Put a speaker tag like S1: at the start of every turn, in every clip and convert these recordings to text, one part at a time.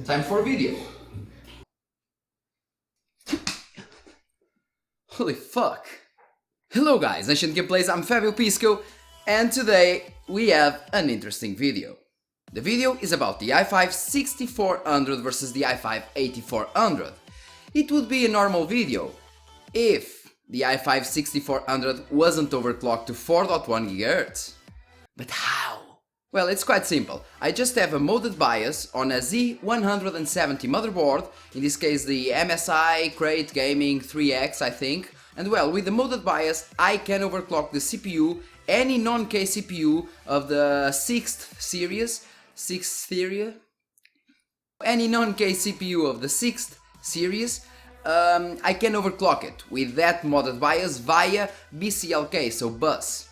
S1: Time for video. Holy fuck. Hello guys, Ancient Gameplays, I'm Fabio Pisco, and today we have an interesting video. The video is about the i5 6400 versus the i5 8400. It would be a normal video if the i5 6400 wasn't overclocked to 4.1 GHz. But how? Well, it's quite simple. I just have a modded BIOS on a Z170 motherboard, in this case the MSI Crate Gaming 3X I think, and well, with the modded BIOS I can overclock the CPU, any non-K CPU of the 6th series, any non-K CPU of the 6th series, I can overclock it with that modded BIOS via BCLK, so bus.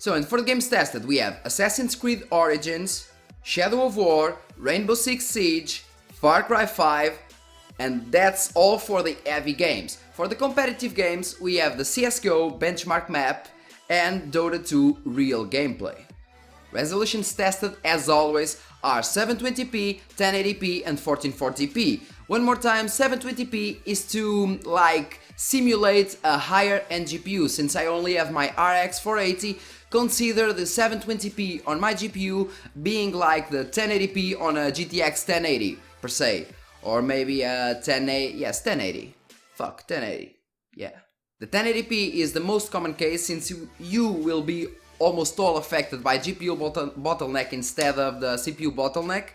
S1: So, and for the games tested we have Assassin's Creed Origins, Shadow of War, Rainbow Six Siege, Far Cry 5, and that's all for the heavy games. For the competitive games we have the CSGO benchmark map and DOTA 2 real gameplay. Resolutions tested as always are 720p, 1080p and 1440p. One more time, 720p is to simulate a higher end GPU. Since I only have my RX 480, consider the 720p on my GPU being like the 1080p on a GTX 1080 per se, or maybe a 1080, yes 1080, fuck 1080, yeah. The 1080p is the most common case since you will be almost all affected by GPU bottleneck instead of the CPU bottleneck,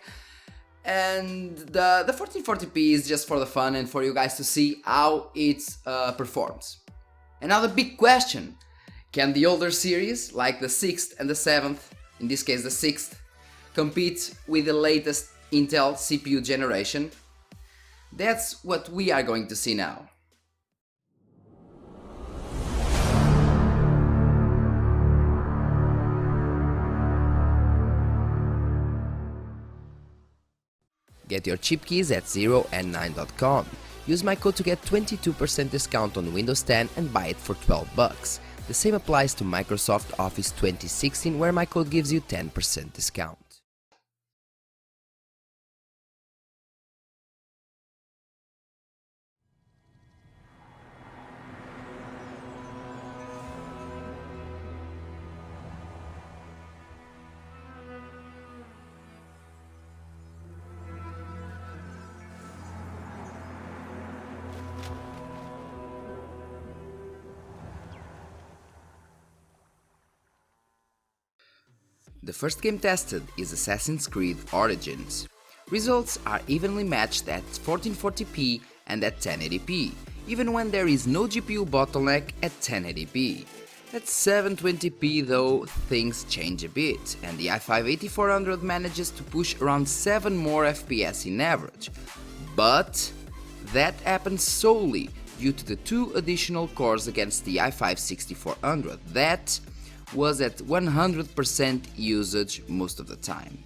S1: and the 1440p is just for the fun and for you guys to see how it performs. Another big question: can the older series, like the 6th and the 7th, in this case the 6th, compete with the latest Intel CPU generation? That's what we are going to see now.
S2: Get your cheap keys at 0and9.com. Use my code to get 22% discount on Windows 10 and buy it for 12 bucks. The same applies to Microsoft Office 2016, where my code gives you 10% discount.
S1: The first game tested is Assassin's Creed Origins. Results are evenly matched at 1440p and at 1080p, even when there is no GPU bottleneck at 1080p. At 720p though, things change a bit, and the i5 8400 manages to push around 7 more FPS in average. But that happens solely due to the 2 additional cores against the i5 6400 that was at 100% usage most of the time.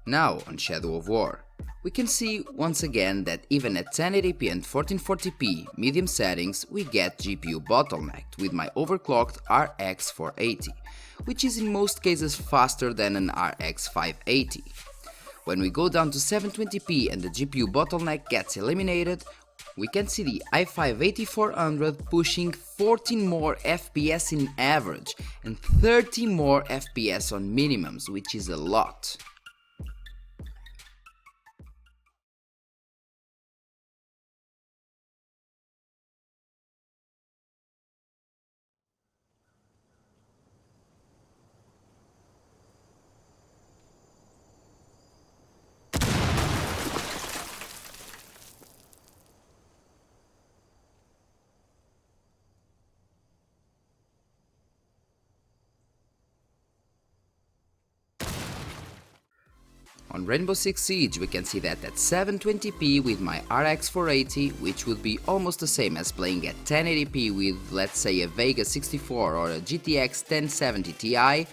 S1: Now on Shadow of War, we can see once again that even at 1080p and 1440p medium settings we get GPU bottlenecked with my overclocked RX 480, which is in most cases faster than an RX 580. When we go down to 720p and the GPU bottleneck gets eliminated, we can see the i5 8400 pushing 14 more FPS in average and 30 more FPS on minimums, which is a lot.
S2: On Rainbow Six Siege we can see that at 720p with my RX 480, which would be almost the same as playing at 1080p with, let's say, a Vega 64 or a GTX 1070 Ti,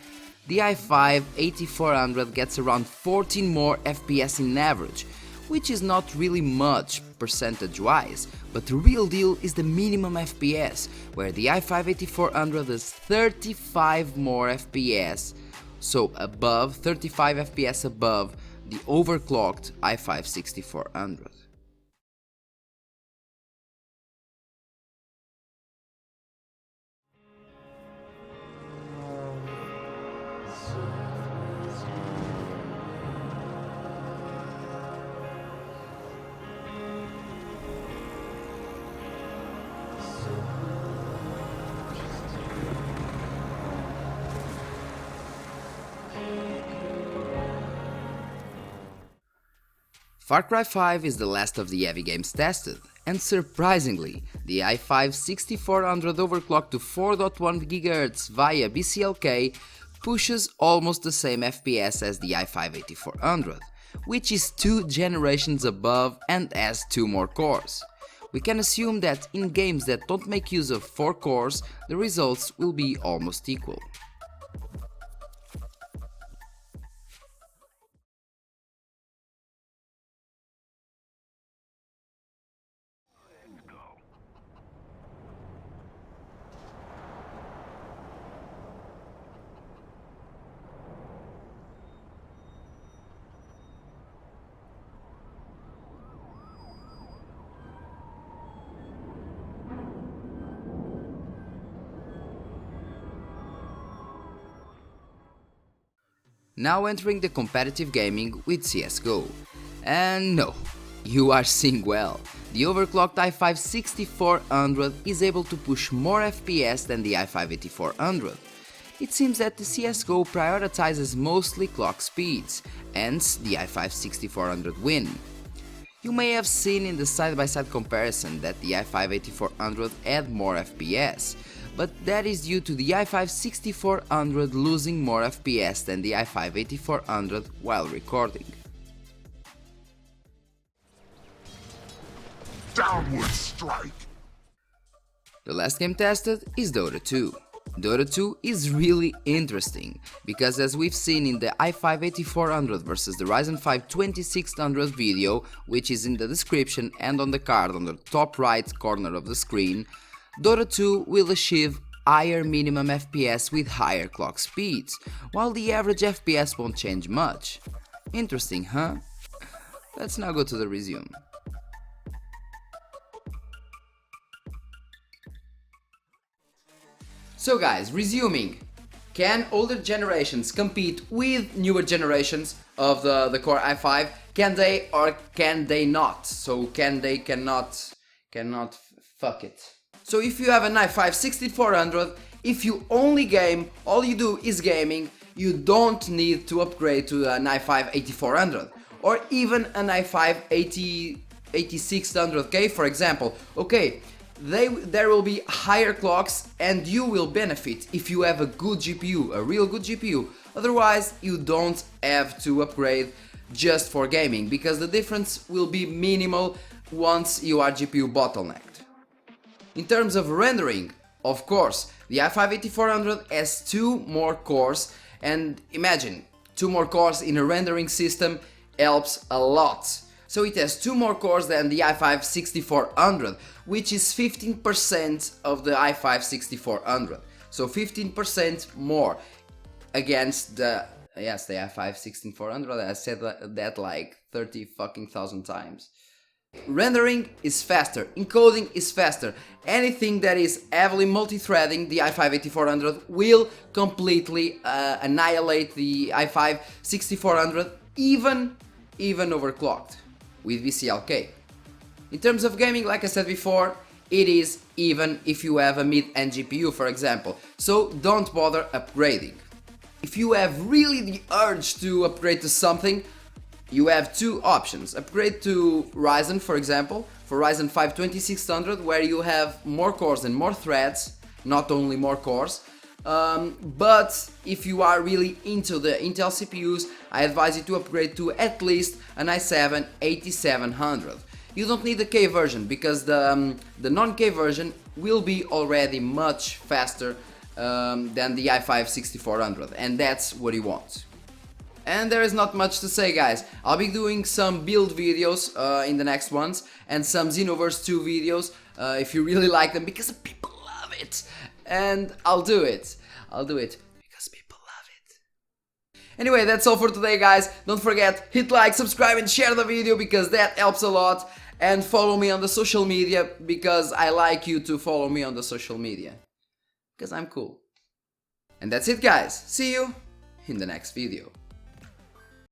S2: the i5 8400 gets around 14 more FPS in average, which is not really much percentage wise, but the real deal is the minimum FPS, where the i5 8400 is 35 more FPS, so above 35 FPS above the overclocked i5 6400. Far Cry 5 is the last of the heavy games tested, and surprisingly, the i5 6400 overclocked to 4.1 GHz via BCLK pushes almost the same FPS as the i5 8400, which is 2 generations above and has 2 more cores. We can assume that in games that don't make use of 4 cores, the results will be almost equal. Now entering the competitive gaming with CSGO. And no, you are seeing well. The overclocked i5 6400 is able to push more FPS than the i5 8400. It seems that the CSGO prioritizes mostly clock speeds, hence the i5 6400 win. You may have seen in the side-by-side comparison that the i5 8400 had more FPS, but that is due to the i5 6400 losing more FPS than the i5 8400 while recording.
S3: Downward strike!
S2: The last game tested is DOTA 2. DOTA 2 is really interesting, because as we've seen in the i5 8400 versus the Ryzen 5 2600 video, which is in the description and on the card on the top right corner of the screen, DOTA 2 will achieve higher minimum FPS with higher clock speeds, while the average FPS won't change much. Interesting, huh? Let's now go to the resume.
S1: So guys, resuming, can older generations compete with newer generations of the Core i5? Can they or can they not? So cannot, fuck it. So if you have an i5 6400, if you only game, all you do is gaming, you don't need to upgrade to an i5 8400 or even an i5 8600K, for example. Okay, there will be higher clocks and you will benefit if you have a good GPU, a real good GPU. Otherwise, you don't have to upgrade just for gaming, because the difference will be minimal once you are GPU bottlenecked. In terms of rendering, of course, the i5 8400 has 2 more cores, and imagine, 2 more cores in a rendering system helps a lot. So it has 2 more cores than the i5 6400, which is 15% of the i5 6400. So 15% more against the i5 6400. I said that like 30,000 times. Rendering is faster, encoding is faster. Anything that is heavily multi-threading the i5 8400 will completely annihilate the i5 6400, even overclocked with BCLK. In terms of gaming, like I said before, it is even if you have a mid-end GPU, for example, so don't bother upgrading. If you have really the urge to upgrade to something, you have 2 options. Upgrade to Ryzen, for example, for Ryzen 5 2600, where you have more cores and more threads, not only more cores, But if you are really into the Intel CPUs, I advise you to upgrade to at least an i7 8700. You don't need the K version because the non-K version will be already much faster than the i5 6400, and that's what you want. And there is not much to say, guys. I'll be doing some build videos in the next ones and some Xenoverse 2 videos if you really like them, because people love it. And I'll do it because people love it. Anyway, that's all for today, guys. Don't forget, hit like, subscribe and share the video because that helps a lot. And follow me on the social media because I like you to follow me on the social media, because I'm cool. And that's it, guys. See you in the next video.